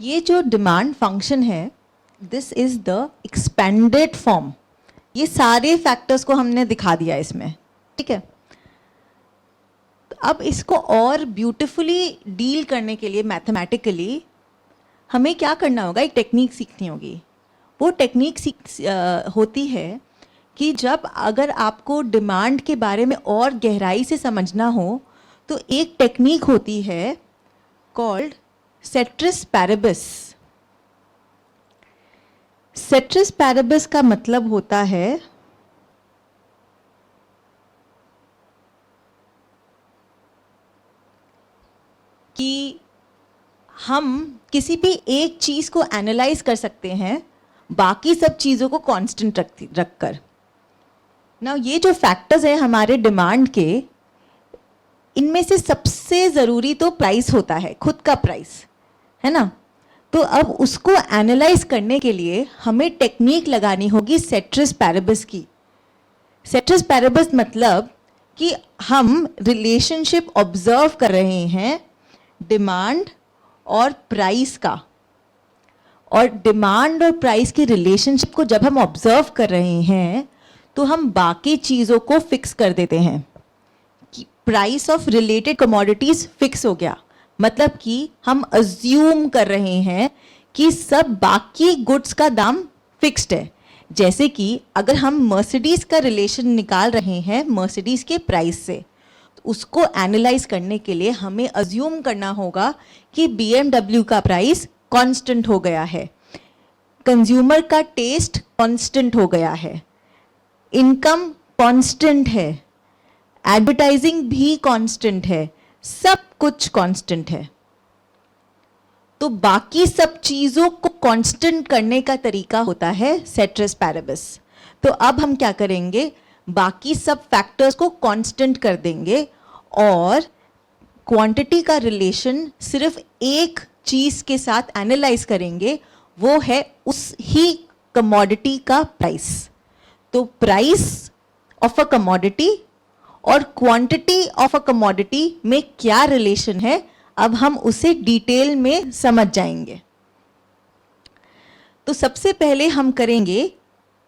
ये जो demand function है, this is the expanded form. ये सारे फैक्टर्स को हमने दिखा दिया इसमें, ठीक है। अब इसको और ब्यूटिफुली डील करने के लिए मैथमेटिकली हमें क्या करना होगा, एक टेक्निक सीखनी होगी। वो टेक्निक होती है कि जब अगर आपको डिमांड के बारे में और गहराई से समझना हो तो एक टेक्निक होती है कॉल्ड सेट्रिस पैरेबिस। सेट्रिस पैरेबिस का मतलब होता है कि हम किसी भी एक चीज को एनालाइज कर सकते हैं बाकी सब चीजों को कांस्टेंट रखकर। ना ये जो फैक्टर्स है हमारे डिमांड के, इनमें से सबसे ज़रूरी तो प्राइस होता है, खुद का प्राइस, है ना। तो अब उसको एनालाइज करने के लिए हमें टेक्निक लगानी होगी सेट्रिस पैरेबिस की। सेट्रिस पैरेबिस मतलब कि हम रिलेशनशिप ऑब्जर्व कर रहे हैं डिमांड और प्राइस का, और डिमांड और प्राइस के रिलेशनशिप को जब हम ऑब्जर्व कर रहे हैं तो हम बाकी चीज़ों को फिक्स कर देते हैं कि price of related commodities fix हो गया, मतलब कि हम अज्यूम कर रहे हैं कि सब बाकी गुड्स का दाम फिक्स्ड है। जैसे कि अगर हम मर्सिडीज का रिलेशन निकाल रहे हैं मर्सिडीज के प्राइस से, तो उसको एनालाइज करने के लिए हमें अज्यूम करना होगा कि BMW का प्राइस कांस्टेंट हो गया है, कंज्यूमर का टेस्ट कांस्टेंट हो गया है, इनकम कांस्टेंट है, एडवर्टाइजिंग भी कांस्टेंट है, सब कुछ कांस्टेंट है। तो बाकी सब चीज़ों को कांस्टेंट करने का तरीका होता है सेट्रिस पैरेबिस। तो अब हम क्या करेंगे, बाकी सब फैक्टर्स को कांस्टेंट कर देंगे और क्वांटिटी का रिलेशन सिर्फ एक चीज़ के साथ एनालाइज करेंगे, वो है उस ही कमोडिटी का प्राइस। तो प्राइस ऑफ अ कमोडिटी और क्वांटिटी ऑफ अ कमोडिटी में क्या रिलेशन है, अब हम उसे डिटेल में समझ जाएंगे। तो सबसे पहले हम करेंगे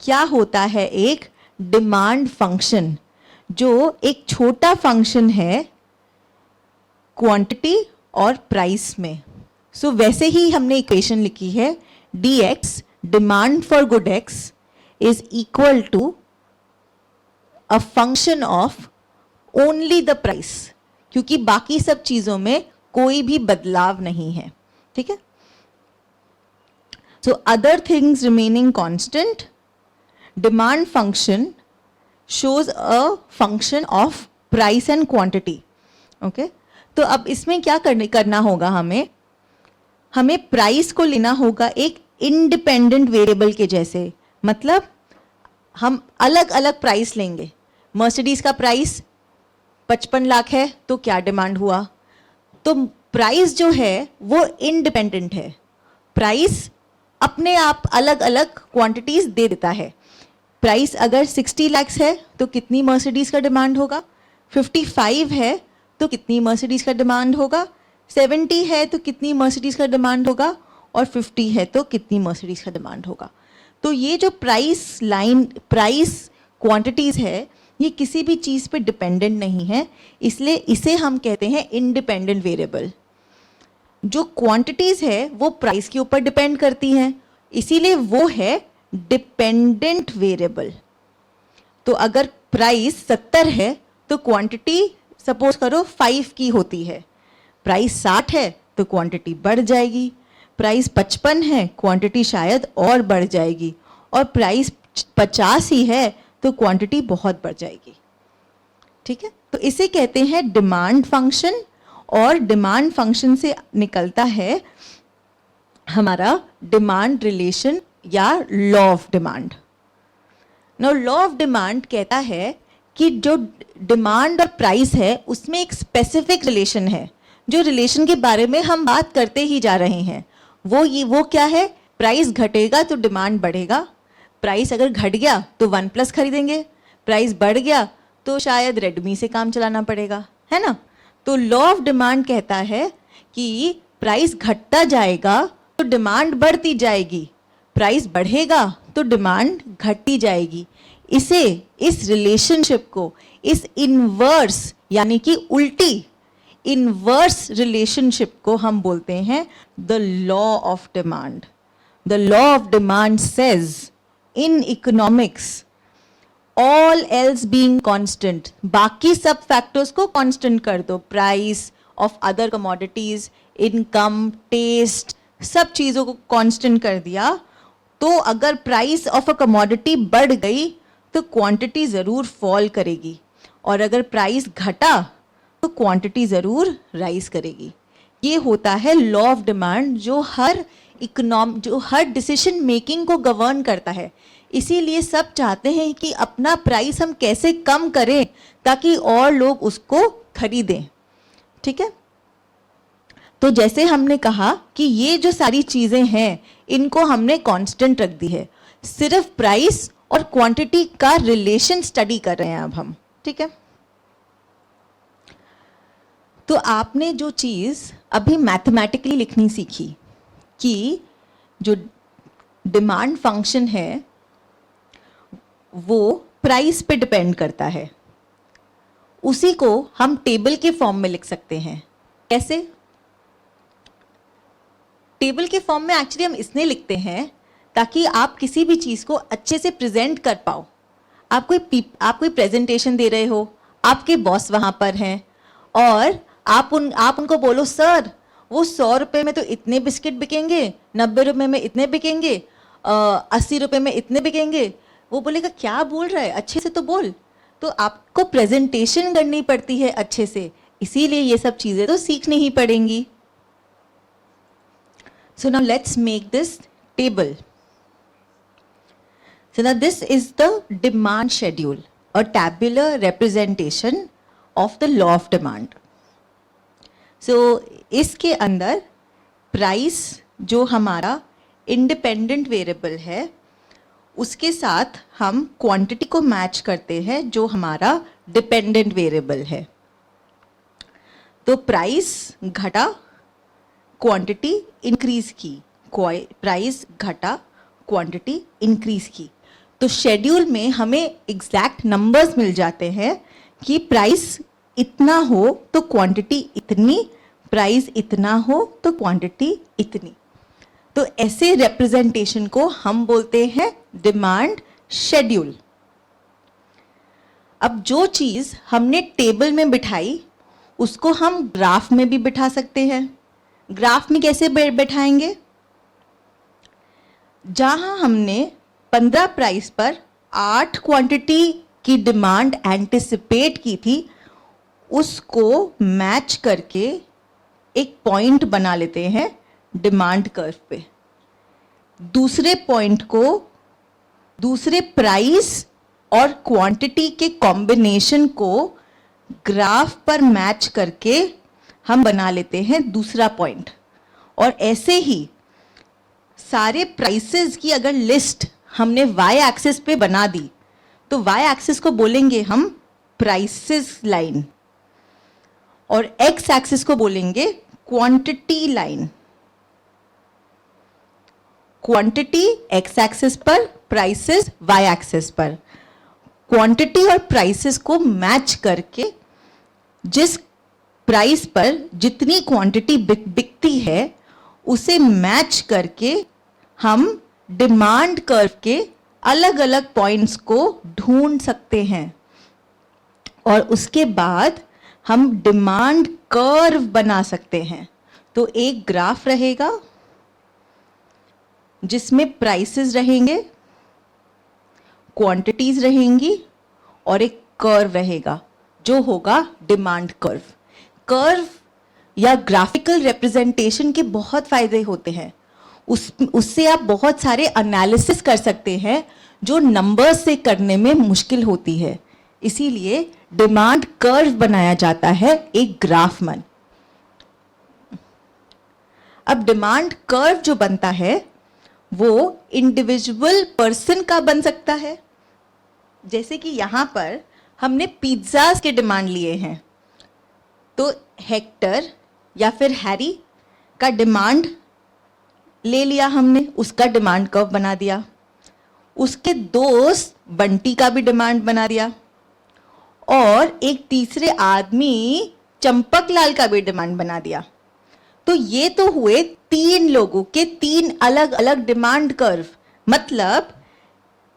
क्या होता है एक डिमांड फंक्शन, जो एक छोटा फंक्शन है क्वांटिटी और प्राइस में। सो वैसे ही हमने इक्वेशन लिखी है dx demand for good x is equal to a function of only the price, क्योंकि बाकी सब चीजों में कोई भी बदलाव नहीं है, ठीक है। So other things remaining constant, demand function shows a function of price and quantity, okay। तो अब इसमें क्या करना होगा, हमें प्राइस को लेना होगा एक इंडिपेंडेंट वेरिएबल के जैसे। मतलब हम अलग अलग प्राइस लेंगे। मर्सिडीज का प्राइस 55 लाख है तो क्या डिमांड हुआ, तो प्राइस जो है वो इंडिपेंडेंट है। प्राइस अपने आप अलग अलग क्वांटिटीज दे देता है। प्राइस अगर 60 लाख है तो कितनी मर्सिडीज का डिमांड होगा, 55 है तो कितनी मर्सिडीज का डिमांड होगा, 70 है तो कितनी मर्सिडीज का डिमांड होगा, और 50 है तो कितनी मर्सिडीज का डिमांड होगा। तो ये जो प्राइस लाइन, प्राइस क्वांटिटीज है, ये किसी भी चीज़ पे डिपेंडेंट नहीं है, इसलिए इसे हम कहते हैं इंडिपेंडेंट वेरिएबल। जो क्वांटिटीज है वो प्राइस के ऊपर डिपेंड करती हैं, इसीलिए वो है डिपेंडेंट वेरिएबल। तो अगर प्राइस 70 है तो क्वांटिटी सपोज करो 5 की होती है, प्राइस 60 है तो क्वांटिटी बढ़ जाएगी, प्राइस 55 है क्वांटिटी शायद और बढ़ जाएगी, और प्राइस 50 ही है तो क्वांटिटी बहुत बढ़ जाएगी, ठीक है। तो इसे कहते हैं डिमांड फंक्शन, और डिमांड फंक्शन से निकलता है हमारा डिमांड रिलेशन या law of demand. Now law of demand कहता है कि जो डिमांड और प्राइस है उसमें एक स्पेसिफिक रिलेशन है, जो रिलेशन के बारे में हम बात करते ही जा रहे हैं। वो क्या है, प्राइस घटेगा तो डिमांड बढ़ेगा, प्राइस अगर घट गया तो OnePlus खरीदेंगे, प्राइस बढ़ गया तो शायद रेडमी से काम चलाना पड़ेगा, है ना। तो लॉ ऑफ डिमांड कहता है कि प्राइस घटता जाएगा तो डिमांड बढ़ती जाएगी, प्राइस बढ़ेगा तो डिमांड घटती जाएगी। इस रिलेशनशिप को, इस इनवर्स यानी कि उल्टी इनवर्स रिलेशनशिप को हम बोलते हैं the law of demand. The law of demand says in economics all else being constant, बाकी सब फैक्टर्स को कांस्टेंट कर दो, price of other commodities, income, taste, सब चीज़ों को कांस्टेंट कर दिया, तो अगर प्राइस ऑफ अ कमोडिटी बढ़ गई तो क्वांटिटी ज़रूर फॉल करेगी, और अगर प्राइस घटा तो क्वांटिटी ज़रूर राइज करेगी। ये होता है लॉ ऑफ डिमांड जो हर डिसीजन मेकिंग को गवर्न करता है। इसीलिए सब चाहते हैं कि अपना प्राइस हम कैसे कम करें ताकि और लोग उसको खरीदें। ठीक है, तो जैसे हमने कहा कि ये जो सारी चीज़ें हैं इनको हमने कांस्टेंट रख दी है, सिर्फ प्राइस और क्वांटिटी का रिलेशन स्टडी कर रहे हैं अब हम। ठीक है, तो आपने जो चीज़ अभी मैथमेटिकली लिखनी सीखी कि जो डिमांड फंक्शन है वो प्राइस पे डिपेंड करता है, उसी को हम टेबल के फॉर्म में लिख सकते हैं। कैसे? टेबल के फॉर्म में एक्चुअली हम इसने लिखते हैं ताकि आप किसी भी चीज़ को अच्छे से प्रेजेंट कर पाओ। आप कोई प्रेजेंटेशन दे रहे हो, आपके बॉस वहाँ पर हैं और आप उनको बोलो सर वो 100 रुपये में तो इतने बिस्किट बिकेंगे, 90 रुपये में इतने बिकेंगे, 80 रुपये में इतने बिकेंगे। वो बोलेगा क्या बोल रहा है, अच्छे से तो बोल। तो आपको प्रेजेंटेशन करनी पड़ती है अच्छे से, इसीलिए ये सब चीज़ें तो सीखनी ही पड़ेंगी। So now let's make this table. So now this is the demand schedule, a tabular representation of the law of demand. So इसके अंदर प्राइस जो हमारा इंडिपेंडेंट वेरिएबल है उसके साथ हम क्वांटिटी को मैच करते हैं जो हमारा डिपेंडेंट वेरिएबल है। तो प्राइस घटा, क्वांटिटी इंक्रीज की, प्राइस घटा, क्वांटिटी इंक्रीज की। तो शेड्यूल में हमें एग्जैक्ट नंबर्स मिल जाते हैं कि प्राइस इतना हो तो क्वांटिटी इतनी, प्राइस इतना हो तो क्वांटिटी इतनी। तो ऐसे रिप्रेजेंटेशन को हम बोलते हैं डिमांड शेड्यूल। अब जो चीज़ हमने टेबल में बिठाई उसको हम ग्राफ में भी बिठा सकते हैं। ग्राफ में कैसे बैठाएंगे? जहां हमने 15 प्राइस पर 8 क्वांटिटी की डिमांड एंटिसिपेट की थी उसको मैच करके एक पॉइंट बना लेते हैं डिमांड कर्व पे। दूसरे पॉइंट को दूसरे प्राइस और क्वांटिटी के कॉम्बिनेशन को ग्राफ पर मैच करके हम बना लेते हैं दूसरा पॉइंट। और ऐसे ही सारे प्राइसेस की अगर लिस्ट हमने वाई एक्सिस पे बना दी तो वाई एक्सिस को बोलेंगे हम प्राइसेस लाइन और एक्स एक्सिस को बोलेंगे quantity line. Quantity x axis पर, प्राइसेस वाई एक्सिस पर। क्वांटिटी और प्राइसेस को मैच करके जिस प्राइस पर जितनी क्वांटिटी बिकती है उसे मैच करके हम डिमांड कर्व के अलग अलग पॉइंट्स को ढूंढ सकते हैं और उसके बाद हम डिमांड कर्व बना सकते हैं। तो एक ग्राफ रहेगा जिसमें प्राइसेस रहेंगे, क्वांटिटीज रहेंगी और एक कर्व रहेगा जो होगा डिमांड कर्व। कर्व या ग्राफिकल रिप्रेजेंटेशन के बहुत फायदे होते हैं। उससे आप बहुत सारे एनालिसिस कर सकते हैं जो नंबर्स से करने में मुश्किल होती है। इसीलिए डिमांड कर्व बनाया जाता है एक ग्राफ में। अब डिमांड कर्व जो बनता है वो इंडिविजुअल पर्सन का बन सकता है। जैसे कि यहाँ पर हमने पिज्ज़ास के डिमांड लिए हैं तो हेक्टर या फिर हैरी का डिमांड ले लिया हमने, उसका डिमांड कर्व बना दिया, उसके दोस्त बंटी का भी डिमांड बना दिया, और एक तीसरे आदमी चंपकलाल का भी डिमांड बना दिया। तो ये तो हुए 3 लोगों के 3 अलग अलग डिमांड कर्व। मतलब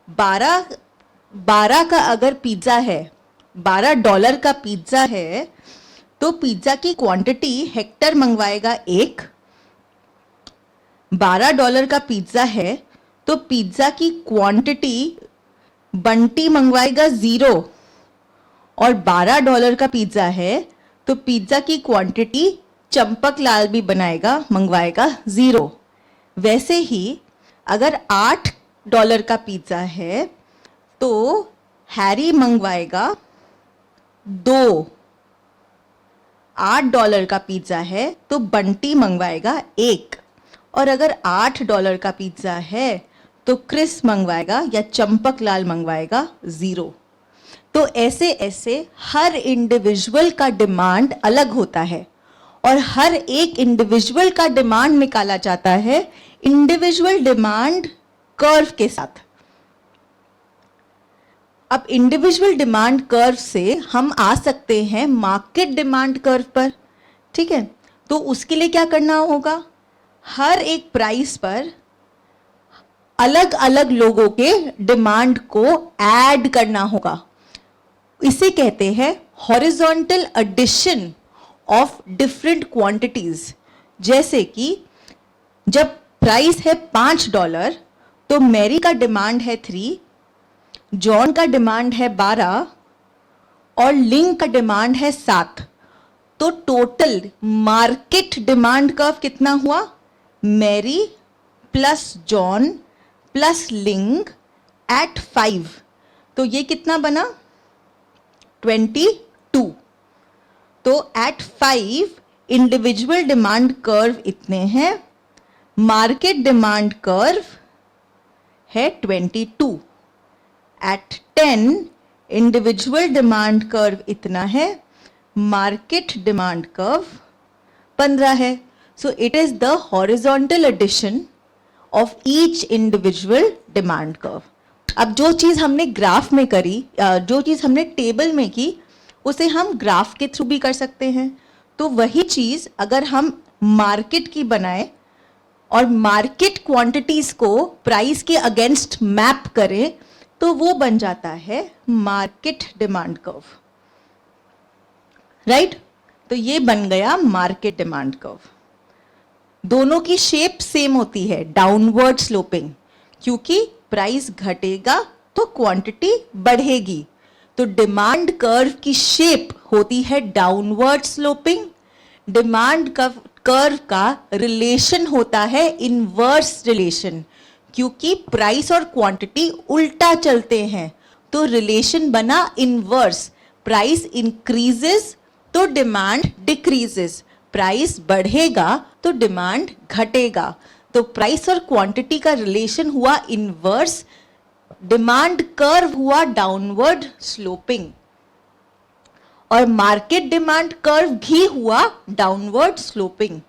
12 का अगर पिज्जा है, $12 का पिज्जा है, तो पिज्जा की क्वांटिटी हेक्टर मंगवाएगा 1। $12 का पिज्जा है तो पिज्जा की क्वांटिटी बंटी मंगवाएगा 0, और $12 का पिज्जा है तो पिज्जा की क्वांटिटी चंपकलाल भी मंगवाएगा 0। वैसे ही अगर $8 का पिज्जा है तो हैरी मंगवाएगा 2। $8 का पिज्जा है तो बंटी मंगवाएगा 1, और अगर $8 का पिज्जा है तो क्रिस मंगवाएगा या चंपकलाल मंगवाएगा 0। तो ऐसे ऐसे हर इंडिविजुअल का डिमांड अलग होता है, और हर एक इंडिविजुअल का डिमांड निकाला जाता है इंडिविजुअल डिमांड कर्व के साथ। अब इंडिविजुअल डिमांड कर्व से हम आ सकते हैं मार्केट डिमांड कर्व पर। ठीक है, तो उसके लिए क्या करना होगा, हर एक प्राइस पर अलग अलग लोगों के डिमांड को ऐड करना होगा। इसे कहते हैं horizontal addition of different quantities. जैसे कि जब प्राइस है $5 तो मैरी का डिमांड है 3, जॉन का डिमांड है 12 और लिंग का डिमांड है 7। तो टोटल मार्केट डिमांड कर्व कितना हुआ, मैरी प्लस जॉन प्लस लिंग एट 5। तो ये कितना बना, 22। तो एट 5 इंडिविजुअल डिमांड कर्व इतने हैं, मार्केट डिमांड कर्व है 22। एट 10 इंडिविजुअल डिमांड कर्व इतना है, मार्केट डिमांड कर्व 15 है। So it is the horizontal addition of each individual demand curve. अब जो चीज़ हमने ग्राफ में करी, जो चीज़ हमने टेबल में की, उसे हम ग्राफ के थ्रू भी कर सकते हैं। तो वही चीज़ अगर हम मार्केट की बनाए और मार्केट क्वांटिटीज़ को प्राइस के अगेंस्ट मैप करें, तो वो बन जाता है मार्केट डिमांड कर्व। राइट, तो ये बन गया मार्केट डिमांड कर्व। दोनों की शेप सेम होती है, डाउनवर्ड स्लोपिंग, क्योंकि प्राइस घटेगा तो क्वांटिटी बढ़ेगी। तो डिमांड कर्व की शेप होती है डाउनवर्ड स्लोपिंग। डिमांड कर्व का रिलेशन होता है इनवर्स रिलेशन, क्योंकि प्राइस और क्वांटिटी उल्टा चलते हैं, तो रिलेशन बना इनवर्स। प्राइस इंक्रीजेस तो डिमांड डिक्रीजेस, प्राइस बढ़ेगा तो डिमांड घटेगा। तो प्राइस और क्वांटिटी का रिलेशन हुआ इनवर्स, डिमांड कर्व हुआ डाउनवर्ड स्लोपिंग, और मार्केट डिमांड कर्व भी हुआ डाउनवर्ड स्लोपिंग।